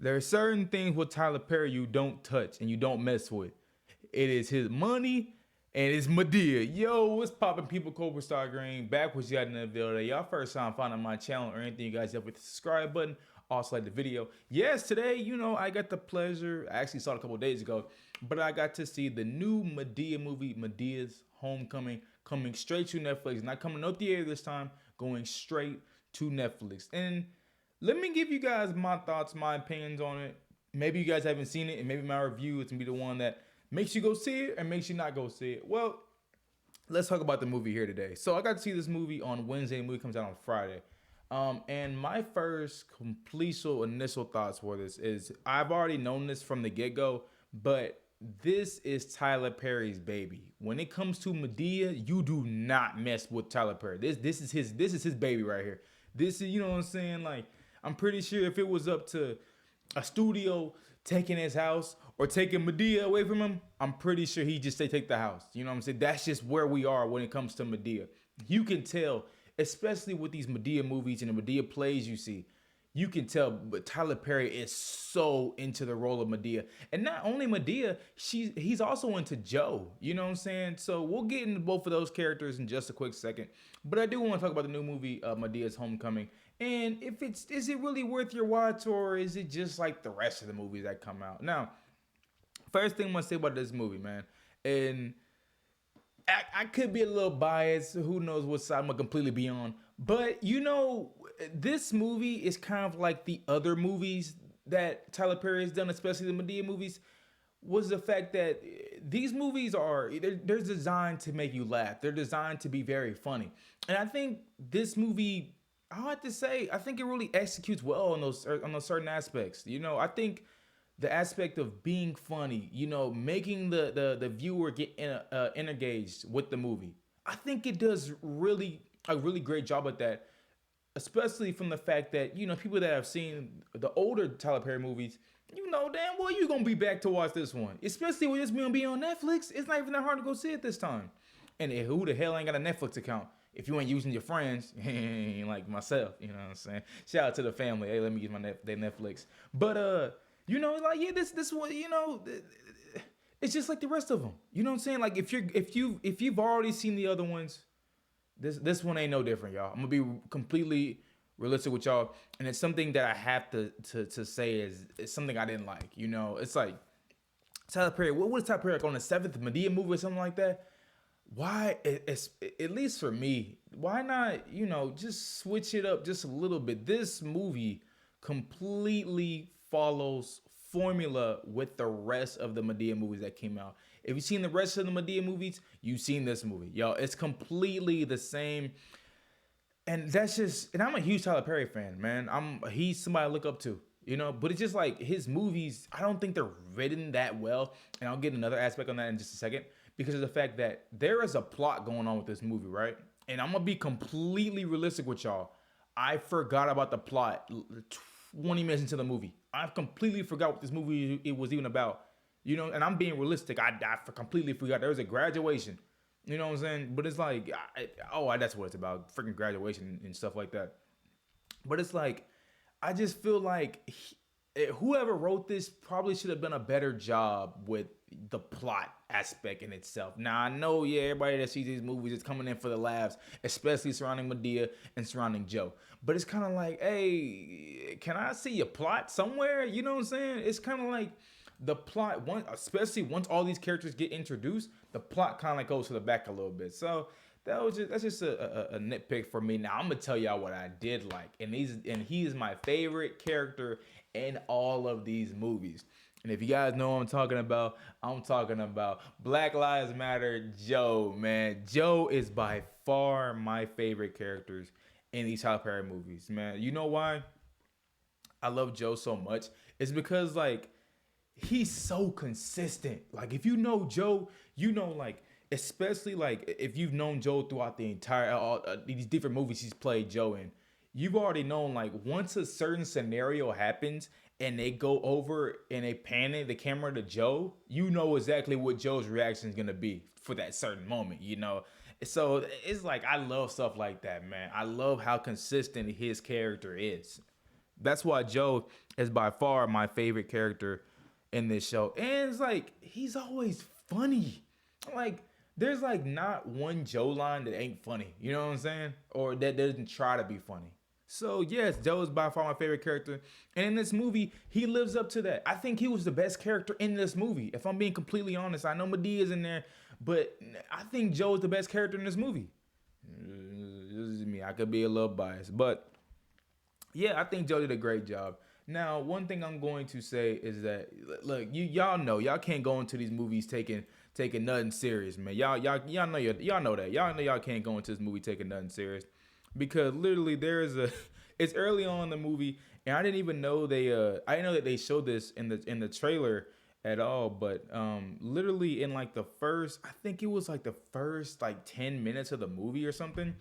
There are certain things with Tyler Perry you don't touch and you don't mess with. It is his money and it's Madea. Yo, what's poppin', people? Cobra Star Green back with you out in the video. Y'all first time finding my channel or anything, you guys up with the subscribe button. Also like the video. Yes, today, I got the pleasure. I actually saw it a couple days ago, but I got to see the new Madea movie, Madea's Homecoming, coming straight to Netflix. Not coming no theater this time, going straight to Netflix. And let me give you guys my thoughts, my opinions on it. Maybe you guys haven't seen it, and maybe my review is gonna be the one that makes you go see it and makes you not go see it. Well, let's talk about the movie here today. So I got to see this movie on Wednesday. The movie comes out on Friday. And my first initial thoughts for this is I've already known this from the get-go, but this is Tyler Perry's baby. When it comes to Madea, you do not mess with Tyler Perry. This is his baby right here. This is, you know what I'm saying? Like, I'm pretty sure if it was up to a studio taking his house or taking Madea away from him, I'm pretty sure he'd just say take the house. You know what I'm saying? That's just where we are when it comes to Madea. You can tell, especially with these Madea movies and the Madea plays you see, you can tell, but Tyler Perry is so into the role of Madea. And not only Madea, he's also into Joe. You know what I'm saying? So we'll get into both of those characters in just a quick second. But I do want to talk about the new movie, Madea's Homecoming. And is it really worth your watch, or is it just like the rest of the movies that come out? Now, first thing I'm gonna say about this movie, man, and I could be a little biased. Who knows what side I'm gonna completely be on? But this movie is kind of like the other movies that Tyler Perry has done, especially the Madea movies. Was the fact that these movies they're designed to make you laugh. They're designed to be very funny, and I think this movie, I have to say, I think it really executes well on those certain aspects. I think the aspect of being funny, making the viewer get engaged with the movie. I think it does a really great job at that, especially from the fact that, people that have seen the older Tyler Perry movies, damn well you're going to be back to watch this one. Especially when it's going to be on Netflix. It's not even that hard to go see it this time. And who the hell ain't got a Netflix account? If you ain't using your friends, like myself, you know what I'm saying? Shout out to the family. Hey, let me use their Netflix. But, this one, it's just like the rest of them. You know what I'm saying? Like if you've already seen the other ones, this one ain't no different, y'all. I'm gonna be completely realistic with y'all, and it's something that I have to say is something I didn't like. It's like Tyler Perry. What was Tyler Perry like on the 7th Madea movie or something like that? Why, at least for me, why not, just switch it up just a little bit? This movie completely follows formula with the rest of the Madea movies that came out. If you've seen the rest of the Madea movies, you've seen this movie. Yo, it's completely the same. And I'm a huge Tyler Perry fan, man. He's somebody I look up to, but it's just like his movies, I don't think they're written that well. And I'll get another aspect on that in just a second, because of the fact that there is a plot going on with this movie, right? And I'm gonna be completely realistic with y'all. I forgot about the plot 20 minutes into the movie. I completely forgot what this movie it was even about. And I'm being realistic. I completely forgot. There was a graduation. You know what I'm saying? But it's like, that's what it's about. Freaking graduation and stuff like that. But it's like, I just feel like whoever wrote this probably should have done a better job with the plot aspect in itself. Now, I know, everybody that sees these movies is coming in for the laughs, especially surrounding Madea and surrounding Joe. But it's kind of like, hey, can I see a plot somewhere? You know what I'm saying? It's kind of like the plot, especially once all these characters get introduced, the plot kind of like goes to the back a little bit. So that's just a nitpick for me. Now, I'm going to tell y'all what I did like. And he is my favorite character in all of these movies. And if you guys know what I'm talking about Black Lives Matter Joe, man. Joe is by far my favorite characters in these Tyler Perry movies, man. You know why I love Joe so much? It's because, like, he's so consistent. Like, if you know Joe, like, especially, like, if you've known Joe throughout the entire, these different movies he's played Joe in, you've already known, like, once a certain scenario happens and they go over and they pan the camera to Joe, you know exactly what Joe's reaction is going to be for that certain moment, So it's like, I love stuff like that, man. I love how consistent his character is. That's why Joe is by far my favorite character in this show. And it's like he's always funny. Like there's like not one Joe line that ain't funny. You know what I'm saying? Or that doesn't try to be funny. So yes, Joe is by far my favorite character. And in this movie, he lives up to that. I think he was the best character in this movie. If I'm being completely honest, I know Madea is in there, but I think Joe is the best character in this movie. This is me. I could be a little biased, but yeah, I think Joe did a great job. Now, one thing I'm going to say is that look, y'all know y'all can't go into these movies taking nothing serious, man. Y'all know y'all know that. Y'all know y'all can't go into this movie taking nothing serious because literally there is a it's early on in the movie and I didn't even know I didn't know that they showed this in the trailer at all, but literally in like the first I think it was like the first like 10 minutes of the movie or something,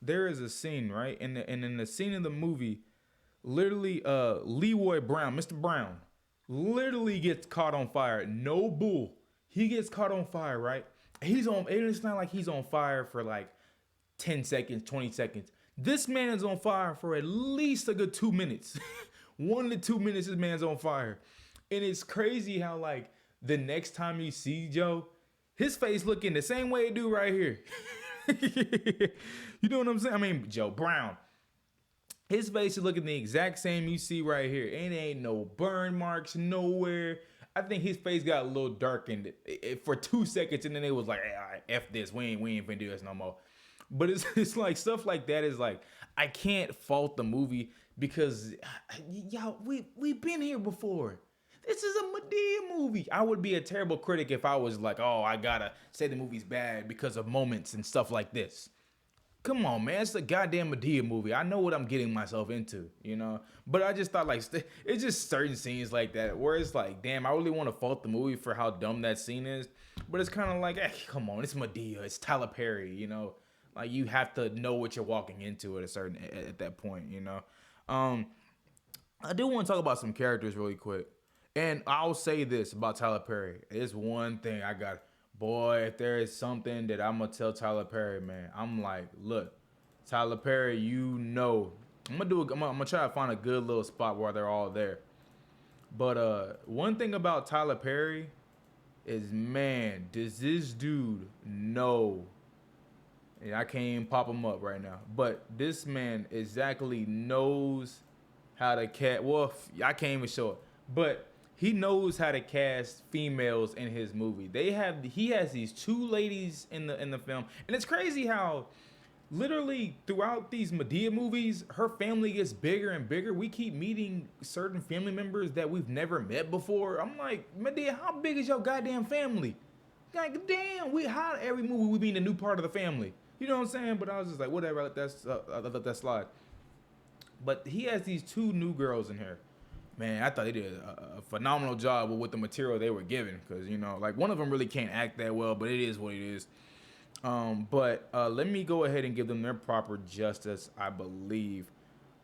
there is a scene, right? And in the scene of the movie, literally Leroy Brown, Mr. Brown, literally gets caught on fire. No bull. He gets caught on fire, right? It's not like he's on fire for like 10 seconds, 20 seconds. This man is on fire for at least a good 2 minutes. 1 to 2 minutes, this man's on fire. And it's crazy how like the next time you see Joe, his face looking the same way it do right here. You know what I'm saying? I mean, Joe Brown. His face is looking the exact same you see right here. And there ain't no burn marks nowhere. I think his face got a little darkened for 2 seconds, and then it was like, hey, all right, F this. We ain't finna do this no more. But it's like stuff like that is like, I can't fault the movie because y'all, we've been here before. This is a Madea movie. I would be a terrible critic if I was like, oh, I gotta say the movie's bad because of moments and stuff like this. Come on, man. It's a goddamn Madea movie. I know what I'm getting myself into, you know? But I just thought, like, it's just certain scenes like that where it's like, damn, I really want to fault the movie for how dumb that scene is. But it's kind of like, come on, it's Madea. It's Tyler Perry, you know? Like, you have to know what you're walking into at that point, you know? I do want to talk about some characters really quick. And I'll say this about Tyler Perry. It's one thing I got. Boy, if there is something that I'm going to tell Tyler Perry, man, I'm like, look, Tyler Perry, you know, I'm gonna try to find a good little spot where they're all there. But one thing about Tyler Perry is, man, does this dude know? And I can't even pop him up right now. But this man exactly knows how to cast. Well, I can't even show it. But he knows how to cast females in his movie. He has these two ladies in the film, and it's crazy how literally throughout these Madea movies, her family gets bigger and bigger. We keep meeting certain family members that we've never met before. I'm like, Madea, how big is your goddamn family? Like, damn, how every movie we meet a new part of the family. You know what I'm saying? But I was just like, whatever, I let that slide. But he has these two new girls in here. Man, I thought they did a phenomenal job with the material they were given. Because, you know, like one of them really can't act that well, but it is what it is. But let me go ahead and give them their proper justice, I believe.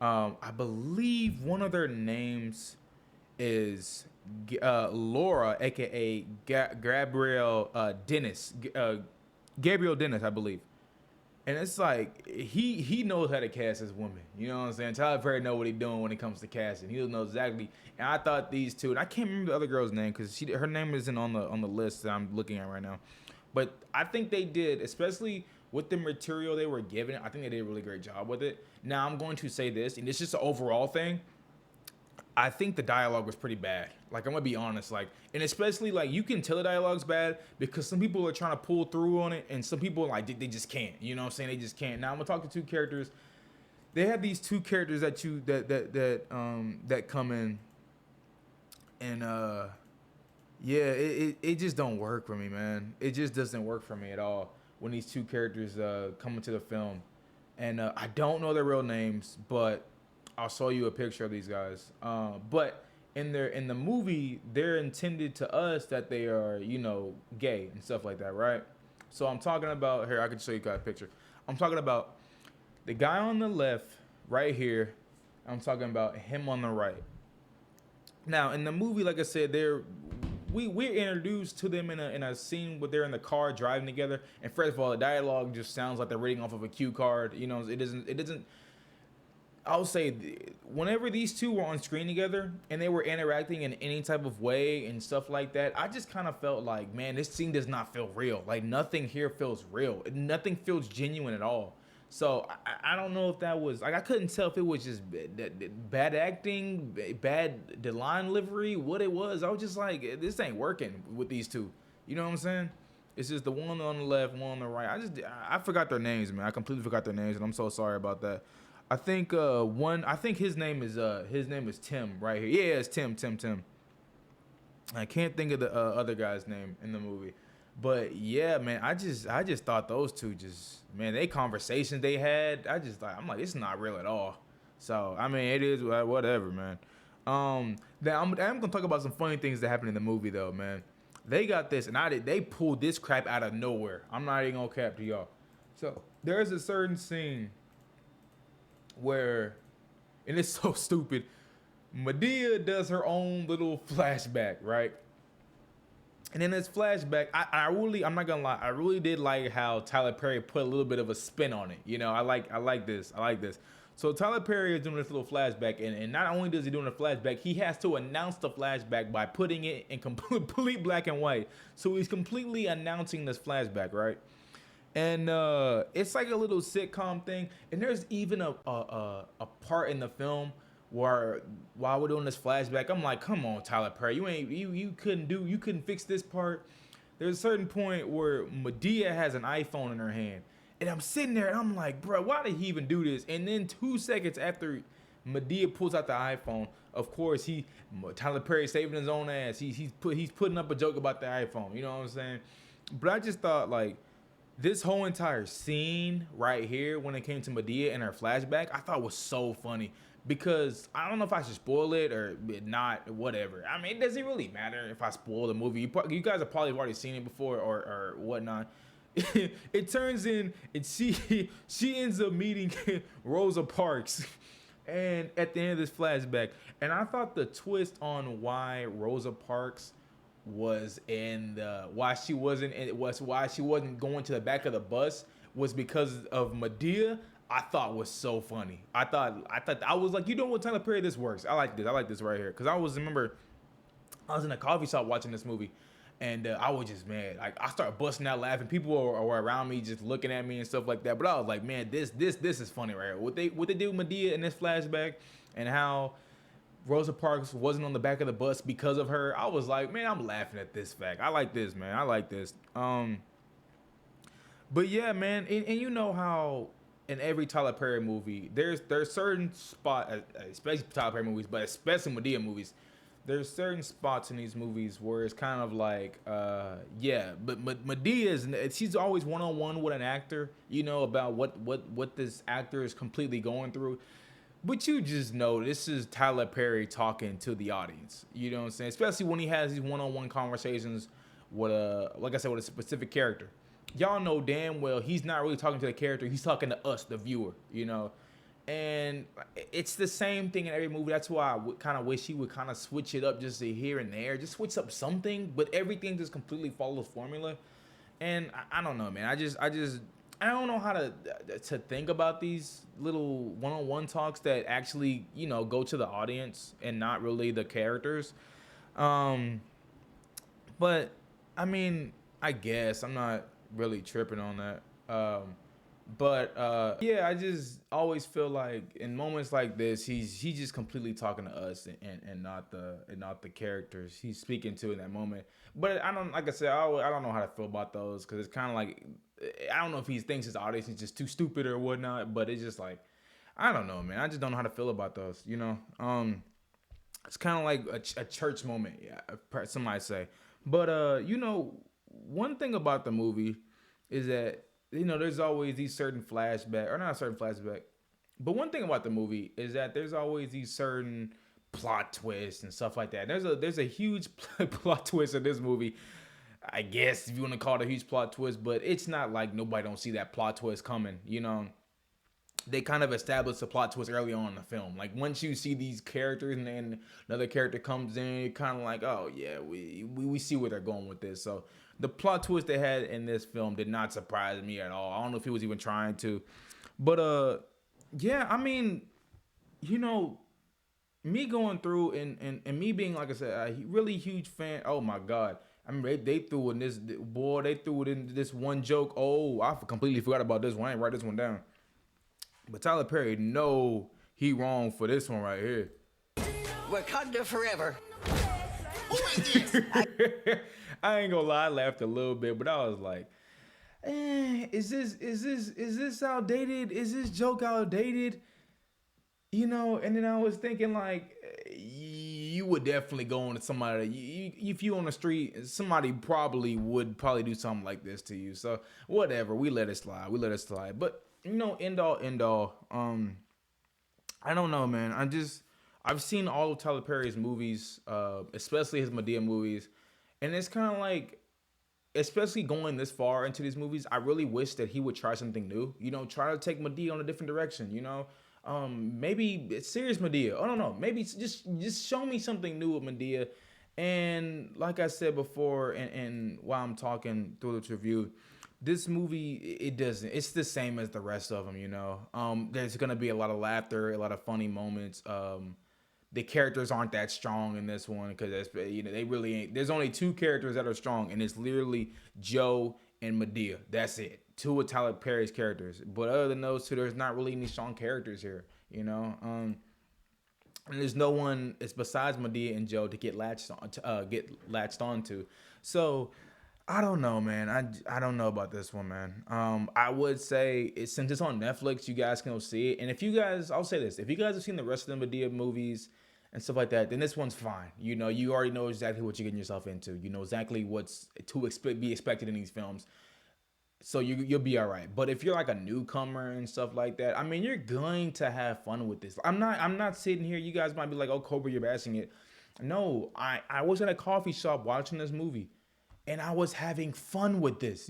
I believe one of their names is Laura, a.k.a. Gabrielle Dennis. Gabrielle Dennis, I believe. And it's like, he knows how to cast his women. You know what I'm saying? Tyler Perry knows what he's doing when it comes to casting. He knows exactly. And I thought these two, and I can't remember the other girl's name because her name isn't on the list that I'm looking at right now. But I think they did, especially with the material they were given, I think they did a really great job with it. Now, I'm going to say this, and it's just an overall thing. I think the dialogue was pretty bad. Like, I'm gonna be honest. Like, and especially like you can tell the dialogue's bad because some people are trying to pull through on it, and some people like they just can't. You know what I'm saying? They just can't. Now I'm gonna talk to two characters. They have these two characters that come in, and yeah, it just don't work for me, man. It just doesn't work for me at all when these two characters come into the film, and I don't know their real names, but I'll show you a picture of these guys. But in the movie, they're intended to us that they are, you know, gay and stuff like that, right? So I'm talking about here. I can show you guys a picture. I'm talking about the guy on the left, right here. I'm talking about him on the right. Now in the movie, like I said, we're introduced to them in a scene where they're in the car driving together. And first of all, the dialogue just sounds like they're reading off of a cue card. You know, it doesn't. I'll say whenever these two were on screen together and they were interacting in any type of way and stuff like that, I just kind of felt like, man, this scene does not feel real. Like nothing here feels real. Nothing feels genuine at all. So I don't know if that was like I couldn't tell if it was just bad acting, bad the line delivery, what it was. I was just like, this ain't working with these two. You know what I'm saying? It's just the one on the left, one on the right. I forgot their names, man. I completely forgot their names, and I'm so sorry about that. I think one. I think his name is Tim right here. Yeah, it's Tim. I can't think of the other guy's name in the movie, but yeah, man. I just thought those two just man, they conversations they had. I'm like, it's not real at all. So I mean, it is whatever, man. Now I'm gonna talk about some funny things that happened in the movie though, man. They got this, and they pulled this crap out of nowhere. I'm not even gonna cap to y'all. So there's a certain scene where, and it's so stupid, Madea does her own little flashback, right? And in this flashback, I'm not gonna lie, I really did like how Tyler Perry put a little bit of a spin on it. You know, I like this. So Tyler Perry is doing this little flashback, and not only does he do a flashback, he has to announce the flashback by putting it in complete black and white. So he's completely announcing this flashback, right? And it's like a little sitcom thing. And there's even a part in the film where while we're doing this flashback, I'm like, come on, Tyler Perry, you couldn't fix this part. There's a certain point where Madea has an iPhone in her hand, and I'm sitting there and I'm like, bro, why did he even do this? And then 2 seconds after Madea pulls out the iPhone, of course Tyler Perry saving his own ass. He's putting up a joke about the iPhone. You know what I'm saying? But I just thought like this whole entire scene right here when it came to Madea and her flashback, I thought was so funny because I don't know if I should spoil it or not, whatever. I mean, it doesn't really matter if I spoil the movie. You guys have probably already seen it before or whatnot. It turns in and she ends up meeting Rosa Parks, and at the end of this flashback, and I thought the twist on why Rosa Parks was in the why she wasn't going to the back of the bus was because of Madea. I thought was so funny. I was like, you know what, Tyler Perry, this works. I like this right here because I was in a coffee shop watching this movie, and I was just mad. Like I started busting out laughing. People were around me just looking at me and stuff like that. But I was like, man, this is funny right here. What they did with Madea in this flashback and how Rosa Parks wasn't on the back of the bus because of her. I was like, man, I'm laughing at this fact. I like this, man. I like this. But yeah, man, and you know how in every Tyler Perry movie, there's certain spot, especially Tyler Perry movies, but especially Madea movies, there's certain spots in these movies where it's kind of like, yeah, but Madea she's always one-on-one with an actor, you know, about what this actor is completely going through. But you just know this is Tyler Perry talking to the audience. You know what I'm saying? Especially when he has these one-on-one conversations with like I said, with a specific character. Y'all know damn well he's not really talking to the character. He's talking to us, the viewer, you know? And it's the same thing in every movie. That's why I kind of wish he would kind of switch it up just to here and there. Just switch up something, but everything just completely follows formula. And I don't know, man. I don't know how to think about these little one-on-one talks that actually, you know, go to the audience and not really the characters. But I mean, I guess I'm not really tripping on that. But yeah, I just always feel like in moments like this, he's just completely talking to us and not the characters he's speaking to in that moment. But I don't, like I said, I don't know how to feel about those because it's kind of like I don't know if he thinks his audience is just too stupid or whatnot. But it's just like I don't know, man. I just don't know how to feel about those. You know, it's kind of like a church moment, yeah, some might say. But you know, one thing about the movie is that you know there's always these certain flashback or not a certain flashback, but one thing about the movie is that there's always these certain plot twists and stuff like that. There's a huge plot twist in this movie. I guess if you want to call it a huge plot twist, but it's not like nobody don't see that plot twist coming. You know, they kind of established the plot twist early on in the film. Like once you see these characters and then another character comes in, you're kind of like, oh yeah, we see where they're going with this. So the plot twist they had in this film did not surprise me at all. I don't know if he was even trying to, but yeah, I mean, you know, me going through and me being like I said, a really huge fan. Oh my god. I mean, they threw in this boy. They threw it in this one joke. Oh, I completely forgot about this one. I ain't write this one down. But Tyler Perry, no, he wrong for this one right here. Wakanda forever. Who is this? I ain't gonna lie, I laughed a little bit, but I was like, is this outdated? Is this joke outdated? You know, and then I was thinking like, you would definitely go on to somebody. If you on the street, somebody would do something like this to you. So whatever, we let it slide. We let it slide. But end all. I don't know, man. I've seen all of Tyler Perry's movies, especially his Madea movies, and it's kind of like, especially going this far into these movies, I really wish that he would try something new. Try to take Madea on a different direction. Maybe it's serious Madea. I don't know. Maybe just show me something new with Madea. And like I said before, and while I'm talking through this review, this movie, it's the same as the rest of them. There's gonna be a lot of laughter, a lot of funny moments. The characters aren't that strong in this one because they really ain't. There's only two characters that are strong, and it's literally Joe and Madea. That's it. Two of Tyler Perry's characters. But other than those two, there's not really any strong characters here. And there's no one. It's besides Madea and Joe to get latched onto. So I don't know, man. I don't know about this one, man. I would say since it's on Netflix, you guys can go see it. And I'll say this: if you guys have seen the rest of the Madea movies and stuff like that, then this one's fine. You already know exactly what you're getting yourself into. You know exactly what's to be expected in these films. So you'll be all right. But if you're like a newcomer and stuff like that, I mean, you're going to have fun with this. I'm not sitting here. You guys might be like, "Oh, Cobra, you're bashing it." No, I was at a coffee shop watching this movie, and I was having fun with this.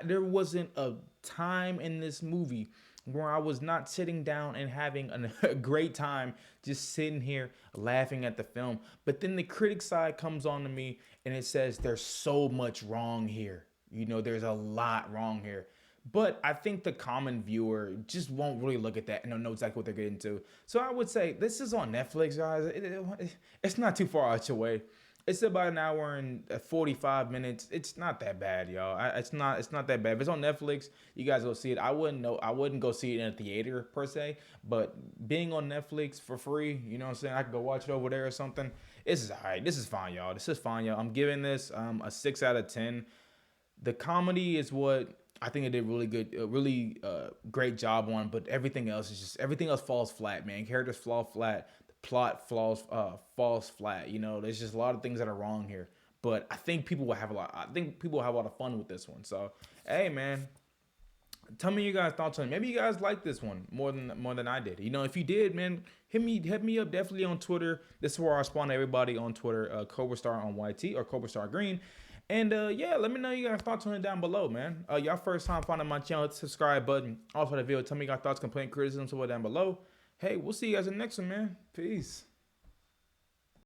There wasn't a time in this movie where I was not sitting down and having a great time, just sitting here laughing at the film. But then the critic side comes on to me and it says there's so much wrong here. There's a lot wrong here. But I think the common viewer just won't really look at that and don't know exactly what they're getting into. So I would say this is on Netflix, guys. It's not too far out your way. It's about an hour and 45 minutes. It's not that bad, y'all. It's not that bad. If it's on Netflix, you guys go see it. I wouldn't go see it in a theater per se, but being on Netflix for free, you know what I'm saying? I could go watch it over there or something. This is all right. This is fine, y'all. I'm giving this a 6 out of 10. The comedy is what I think it did really good, really great job on, but everything else falls flat, man. Characters fall flat. Plot falls flat. There's just a lot of things that are wrong here. But I think people will have a lot of fun with this one. So, hey, man, tell me your guys' thoughts on it. Maybe you guys like this one more than I did. If you did, man, hit me up definitely on Twitter. This is where I respond to everybody on Twitter. Cobra Star on YT or Cobra Star Green. And yeah, let me know your guys' thoughts on it down below, man. Y'all first time finding my channel, hit the subscribe button. Also the video, tell me your thoughts, complaint, criticism, so down below. Hey, we'll see you guys in the next one, man. Peace.